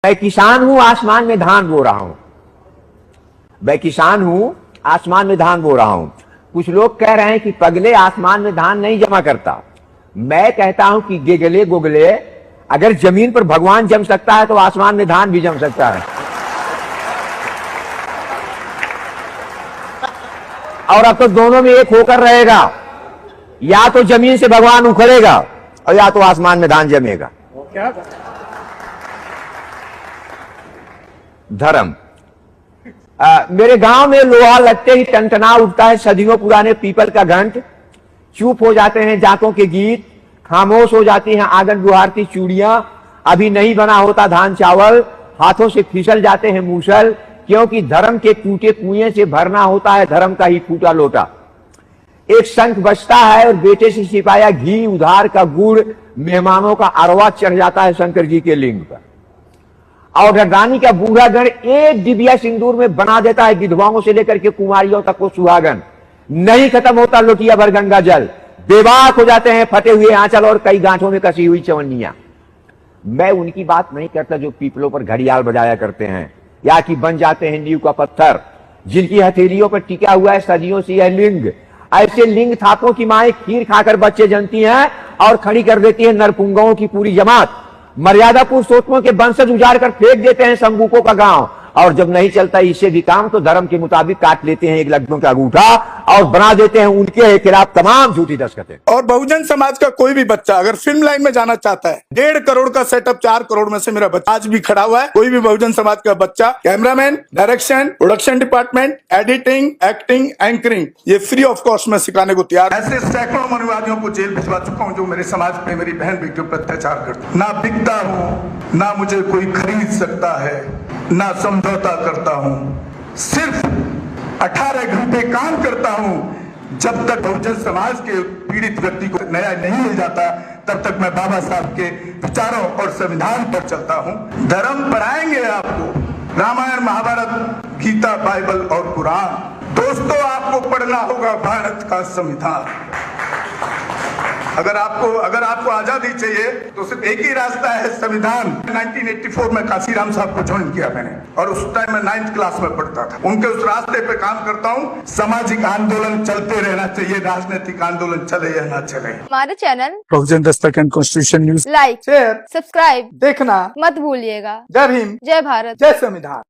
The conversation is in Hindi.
मैं किसान हूं, आसमान में धान बो रहा हूं। मैं किसान हूं, आसमान में धान बो रहा हूं। कुछ लोग कह रहे हैं कि पगले आसमान में धान नहीं जमा करता। मैं कहता हूं कि गेगले गोगले, अगर जमीन पर भगवान जम सकता है तो आसमान में धान भी जम सकता है। और अब तो दोनों में एक होकर रहेगा, या तो जमीन से भगवान उखड़ेगा और या तो आसमान में धान जमेगा। धर्म, मेरे गांव में लोहा लगते ही टनटना उठता है सदियों पुराने पीपल का घंट। चुप हो जाते हैं जातों के गीत, खामोश हो जाती हैं आंगन गुहारती चूड़ियां। अभी नहीं बना होता धान चावल, हाथों से फिसल जाते हैं मूसल, क्योंकि धर्म के टूटे कुएं से भरना होता है धर्म का ही फूटा लोटा। एक शंख बजता है और बेटे से सिपाया घी उधार का गुड़, मेहमानों का अरवा चढ़ जाता है शंकर जी के लिंग पर। और रानी का बूढ़ा गण एक डिबिया सिंदूर में बना देता है विधवाओं से लेकर के कुमारियों तक को सुहागन। नहीं खत्म होता लोटिया भर गंगा जल, बेबाक हो जाते हैं फटे हुए आंचल और कई गांठों में कसी हुई चवन्नियां। मैं उनकी बात नहीं करता जो पीपलों पर घड़ियाल बजाया करते हैं, या कि बन जाते हैं नींव का पत्थर, जिनकी हथेलियों पर टिका हुआ है सदियों से यह लिंग। ऐसे लिंग थापों की माएं खीर खाकर बच्चे जनती हैं और खड़ी कर देती है नरपुंगों की पूरी जमात। मर्यादा पुरुषोत्तमों के वंशज उजाड़ कर फेंक देते हैं संबूकों का गांव। और जब नहीं चलता इससे भी काम तो धर्म के मुताबिक काट लेते हैं एक लड्डू का अंगूठा और बना देते हैं उनके खिलाफ तमाम झूठी दस्तखतें। और बहुजन समाज का कोई भी बच्चा अगर फिल्म लाइन में जाना चाहता है, 1.5 करोड़ का सेटअप 4 करोड़ में से मेरा बच्चा आज भी खड़ा हुआ है। कोई भी बहुजन समाज का बच्चा cameraman, direction, production department, editing, acting, anchoring, ये फ्री ऑफ कॉस्ट में सिखाने को तैयार। ऐसे सैकड़ों मनुवादियों को जेल भिजवा चुका हूँ जो मेरे समाज पे मेरी बहन बेटियों पर अत्याचार करते। ना बिकता हूँ, ना मुझे कोई खरीद सकता है, ना समझौता करता हूं, सिर्फ 18 घंटे काम करता हूं। जब तक बहुजन समाज के पीड़ित व्यक्ति को न्याय नहीं मिल जाता तब तक मैं बाबा साहब के विचारों और संविधान पर चलता हूं। धर्म पढ़ाएंगे आपको, रामायण, महाभारत, गीता, बाइबल और कुरान। दोस्तों, आपको पढ़ना होगा भारत का संविधान। अगर आपको आजादी चाहिए तो सिर्फ एक ही रास्ता है, संविधान। 1984 में काशीराम साहब को ज्वाइन किया मैंने, और उस टाइम मैं 9th क्लास में पढ़ता था। उनके उस रास्ते पे काम करता हूँ। सामाजिक आंदोलन चलते रहना चाहिए, राजनीतिक आंदोलन चले या ना चले। हमारे channel Bahujan Dastak and constitution news like, share, subscribe देखना मत भूलिएगा। जय भीम, जय भारत, जय संविधान।